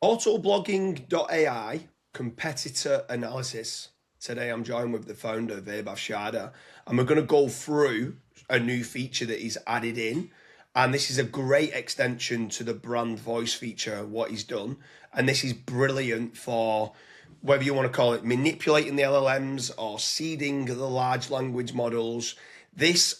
Autoblogging.ai Competitor Analysis. Today I'm joined with the founder, Vaibhav Sharda, and we're going to go through a new feature that he's added in. And this is a great extension to the brand voice feature, what he's done. And this is brilliant for whether you want to call it manipulating the LLMs or seeding the large language models.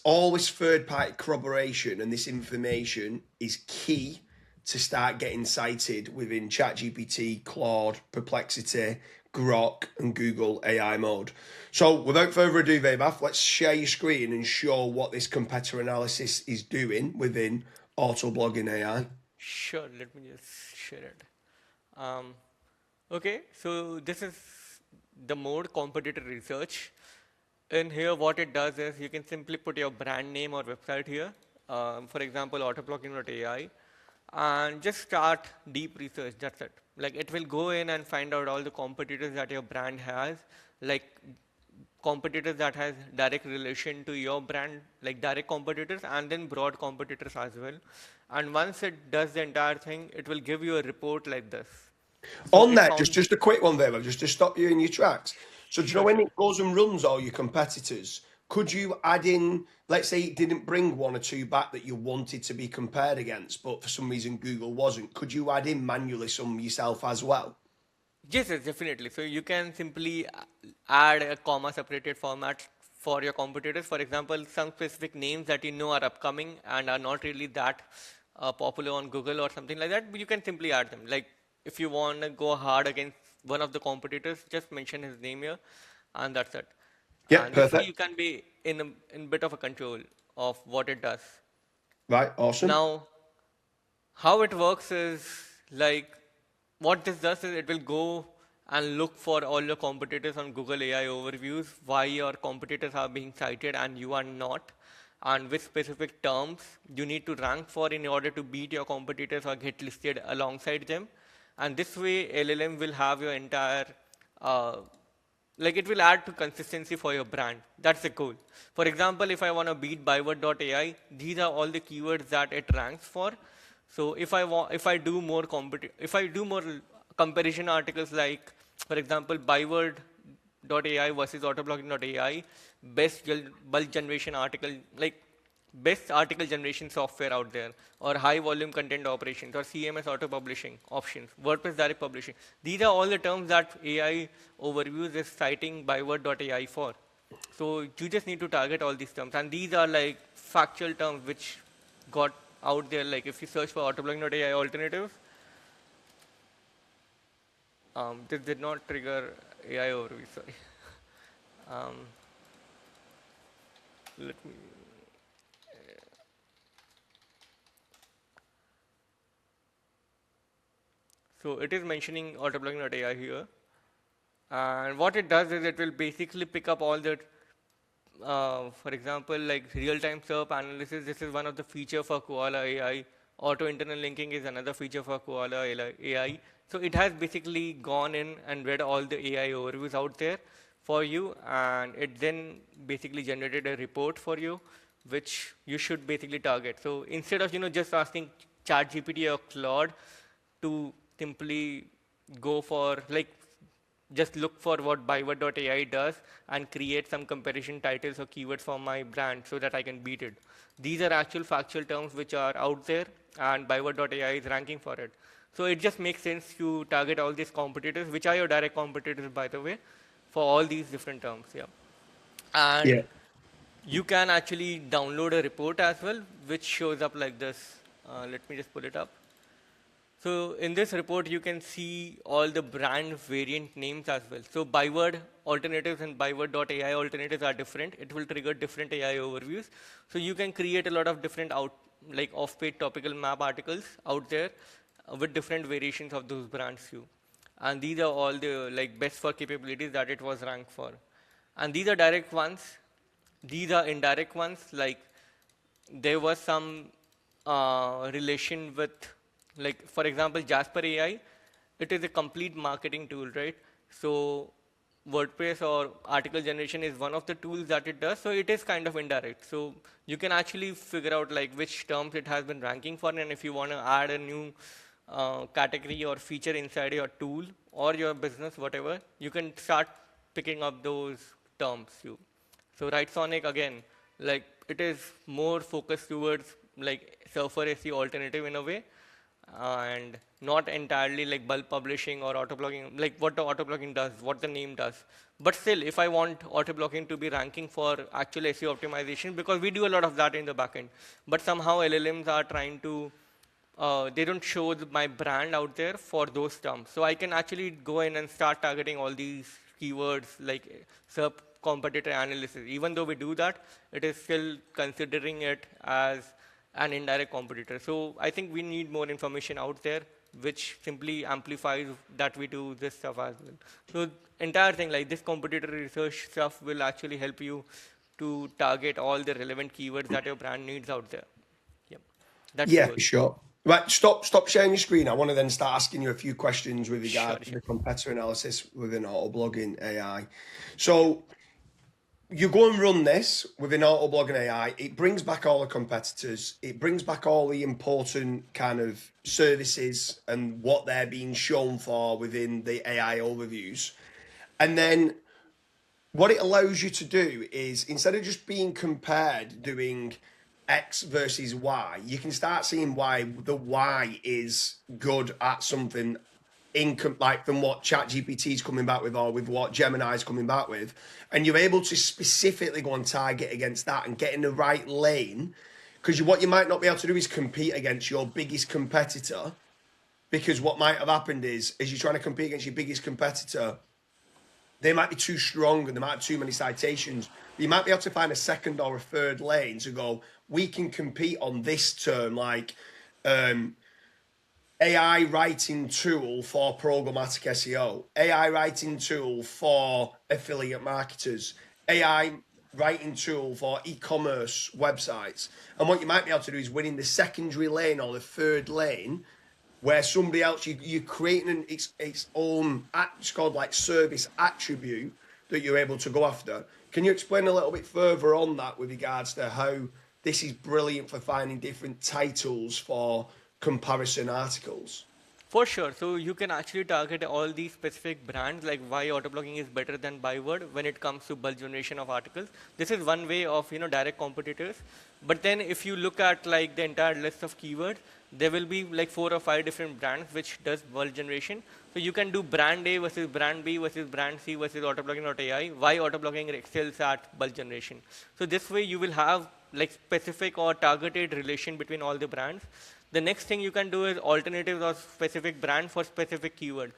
All this third party corroboration and this information is key to start getting cited within ChatGPT, Claude, Perplexity, Grok, and Google AI mode. So without further ado, Vaibhav, let's share your screen and show what this competitor analysis is doing within Autoblogging AI. Sure, let me just share it. Um, okay, so this is the mode competitor research. In here, what it does is you can simply put your brand name or website here, for example, autoblogging.ai, and just start deep research. That's it. Like it will go in and find out all the competitors that your brand has, like competitors that has direct relation to your brand, like direct competitors, and then broad competitors as well. And once it does the entire thing, it will give you a report like this. So On it that, found, just a quick one, Vaibhav, just to stop you in your tracks. So do you know sure, when sure. it goes and runs all your competitors, could you add in, let's say it didn't bring one or two back that you wanted to be compared against, but for some reason Google wasn't, could you add in manually some yourself as well? Yes, yes, definitely. So you can simply add a comma separated format for your competitors. For example, some specific names that you know are upcoming and are not really that popular on Google or something like that, but you can simply add them. Like if you want to go hard against one of the competitors, just mention his name here, and that's it. Yeah, And this way perfect. you can be in bit of a control of what it does. Right, awesome. Now, how it works is like what this does is it will go and look for all your competitors on Google AI overviews, why your competitors are being cited and you are not, and which specific terms you need to rank for in order to beat your competitors or get listed alongside them. And this way, LLM will have your entire like it will add to consistency for your brand. That's the goal. For example, if I want to beat byword.ai, these are all the keywords that it ranks for. So if I do more comparison articles like, for example, byword.ai versus autoblogging.ai, bulk generation article, like best article generation software out there, or high volume content operations, or CMS auto publishing options, WordPress direct publishing. These are all the terms that AI overviews is citing byword.ai for. So you just need to target all these terms. And these are like factual terms which got out there. Like if you search for autoblogging.ai alternatives, this did not trigger AI overview, sorry. Um, let me So it is mentioning autoblogging.ai here. And what it does is it will basically pick up all the, for example, like real-time SERP analysis. This is one of the feature for Koala AI. Auto internal linking is another feature for Koala AI. So it has basically gone in and read all the AI overviews out there for you, and it then basically generated a report for you, which you should basically target. So instead of just asking ChatGPT or Claude to simply go for like just look for what byword.ai does and create some comparison titles or keywords for my brand so that I can beat it. These are actual factual terms which are out there, and byword.ai is ranking for it. So it just makes sense to target all these competitors, which are your direct competitors, by the way, for all these different terms. Yeah. And Yeah. you can actually download a report as well, which shows up like this. Let me just pull it up. So in this report, you can see all the brand variant names as well. So byword alternatives and byword.ai alternatives are different. It will trigger different AI overviews. So you can create a lot of different like off-page topical map articles out there with different variations of those brands too. And these are all the like best for capabilities that it was ranked for. And these are direct ones. These are indirect ones, like there was some relation with, like, for example, Jasper AI. It is a complete marketing tool, right? So WordPress or article generation is one of the tools that it does. So it is kind of indirect. So you can actually figure out like which terms it has been ranking for, and if you want to add a new category or feature inside your tool or your business, whatever, you can start picking up those terms. So right Sonic again, like it is more focused towards like Surfer SEO alternative in a way, and not entirely like bulk publishing or auto blogging, like what the auto blogging does, what the name does. But still, if I want auto blogging to be ranking for actual SEO optimization, because we do a lot of that in the backend, but somehow LLMs are trying to they don't show my brand out there for those terms. So I can actually go in and start targeting all these keywords like sub competitor analysis. Even though we do that, it is still considering it as an indirect competitor. So I think we need more information out there which simply amplifies that we do this stuff as well. So entire thing like this competitor research stuff will actually help you to target all the relevant keywords that your brand needs out there. Yep. That's the Yeah, goal. for sure. Right, stop sharing your screen. I want to then start asking you a few questions with Sure, regard to sure. the competitor analysis within Autoblogging AI. So you go and run this within Autoblogging AI. It brings back all the competitors. It brings back all the important kind of services and what they're being shown for within the AI overviews. And then what it allows you to do is instead of just being compared doing X versus Y, you can start seeing why the Y is good at something like from what ChatGPT is coming back with or with what Gemini is coming back with. And you're able to specifically go and target against that and get in the right lane. Because what you might not be able to do is compete against your biggest competitor. Because what might have happened is, as you're trying to compete against your biggest competitor, they might be too strong and they might have too many citations. You might be able to find a second or a third lane to go, we can compete on this term, like AI writing tool for programmatic SEO, AI writing tool for affiliate marketers, AI writing tool for e-commerce websites. And what you might be able to do is win in the secondary lane or the third lane where somebody else you're creating its own it's called like service attribute that you're able to go after. Can you explain a little bit further on that with regards to how this is brilliant for finding different titles for comparison articles? For sure. So you can actually target all these specific brands, like why autoblogging is better than byword when it comes to bulk generation of articles. This is one way of direct competitors. But then if you look at like the entire list of keywords, there will be like 4 or 5 different brands which does bulk generation. So you can do brand A versus brand B versus brand C versus autoblogging.ai. Why autoblogging excels at bulk generation? So this way you will have like specific or targeted relation between all the brands. The next thing you can do is alternatives or specific brand for specific keyword.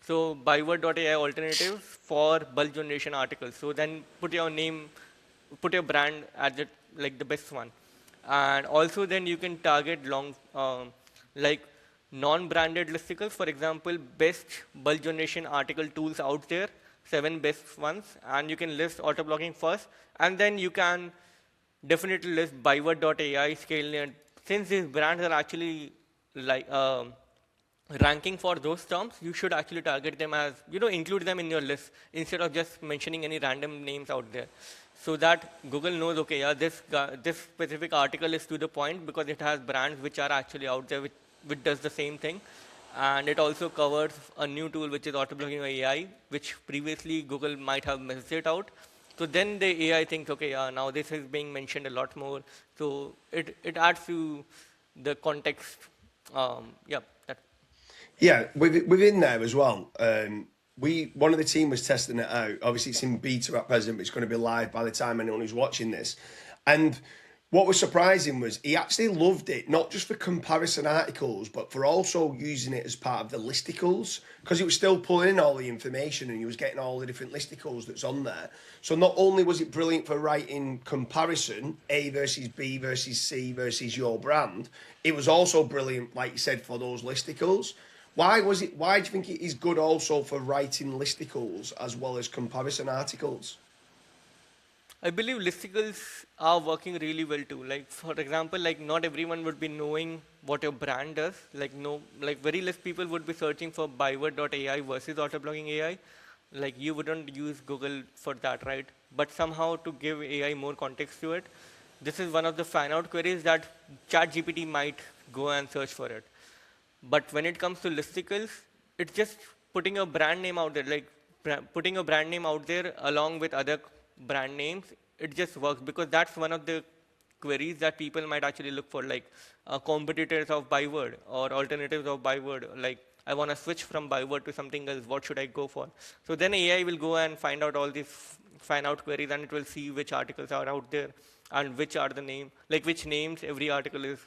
So byword.ai alternatives for bulk generation articles. So then put your name, put your brand as like the best one. And also then you can target long, like non-branded listicles. For example, best bulk generation article tools out there, 7 best ones. And you can list auto blogging first. And then you can definitely list byword.ai, scale. Since these brands are actually like ranking for those terms, you should actually target them as, include them in your list instead of just mentioning any random names out there. So that Google knows, okay, yeah, this specific article is to the point because it has brands which are actually out there which does the same thing. And it also covers a new tool which is Autoblogging AI, which previously Google might have missed it out. So then the AI thinks, okay, now this is being mentioned a lot more. So it adds to the context. Yeah, that. Yeah, within there as well. One of the team was testing it out. Obviously, it's in beta at present, but it's going to be live by the time anyone who's watching this. And what was surprising was he actually loved it, not just for comparison articles, but for also using it as part of the listicles, because it was still pulling in all the information and he was getting all the different listicles that's on there. So not only was it brilliant for writing comparison, A versus B versus C versus your brand, it was also brilliant, like you said, for those listicles. Why do you think it is good also for writing listicles as well as comparison articles? I believe listicles are working really well too. Like for example, like not everyone would be knowing what your brand does. Like no, like very less people would be searching for byword.ai versus autoblogging AI. Like you wouldn't use Google for that, right? But somehow to give AI more context to it, this is one of the fan out queries that ChatGPT might go and search for it. But when it comes to listicles, it's just putting a brand name out there, like putting a brand name out there along with other brand names. It just works because that's one of the queries that people might actually look for, like competitors of byword or alternatives of byword. Like I want to switch from byword to something else. What should I go for? So then AI will go and find out all these find out queries, and it will see which articles are out there and which are the name, like which names every article is,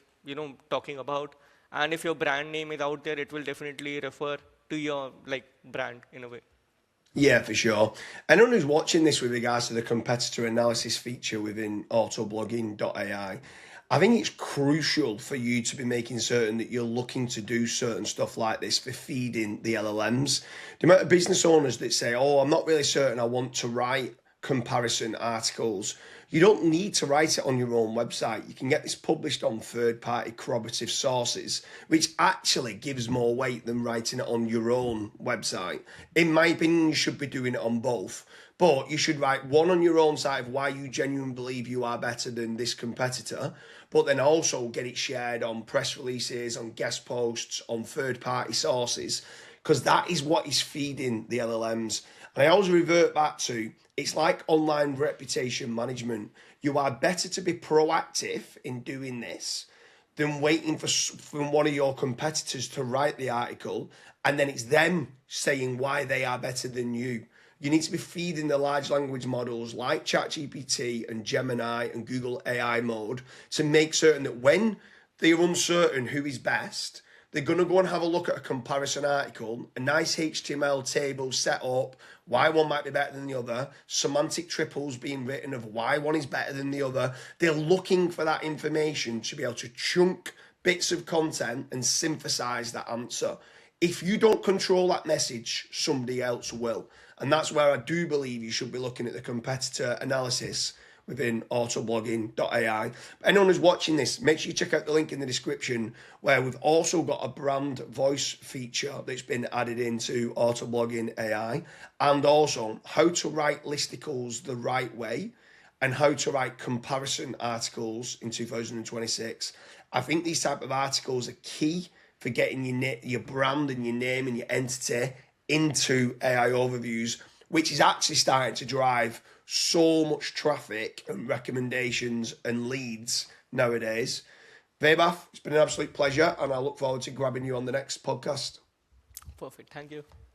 talking about. And if your brand name is out there, it will definitely refer to your like brand in a way. Yeah, for sure. Anyone who's watching this with regards to the competitor analysis feature within Autoblogging.ai, I think it's crucial for you to be making certain that you're looking to do certain stuff like this for feeding the LLMs. The amount of business owners that say, "Oh, I'm not really certain I want to write comparison articles." You don't need to write it on your own website. You can get this published on third-party corroborative sources, which actually gives more weight than writing it on your own website. In my opinion, you should be doing it on both. But you should write one on your own site of why you genuinely believe you are better than this competitor, but then also get it shared on press releases, on guest posts, on third-party sources, because that is what is feeding the LLMs. And I always revert back to, it's like online reputation management. You are better to be proactive in doing this than waiting for one of your competitors to write the article and then it's them saying why they are better than you. You need to be feeding the large language models like ChatGPT and Gemini and Google AI mode to make certain that when they're uncertain who is best, they're going to go and have a look at a comparison article, a nice HTML table set up, why one might be better than the other, semantic triples being written of why one is better than the other. They're looking for that information to be able to chunk bits of content and synthesize that answer. If you don't control that message, somebody else will. And that's where I do believe you should be looking at the competitor analysis within Autoblogging.ai. Anyone who's watching this, make sure you check out the link in the description where we've also got a brand voice feature that's been added into Autoblogging.ai and also how to write listicles the right way and how to write comparison articles in 2026. I think these type of articles are key for getting your brand and your name and your entity into AI overviews, which is actually starting to drive so much traffic and recommendations and leads nowadays. Vaibhav, it's been an absolute pleasure, and I look forward to grabbing you on the next podcast. Perfect. Thank you.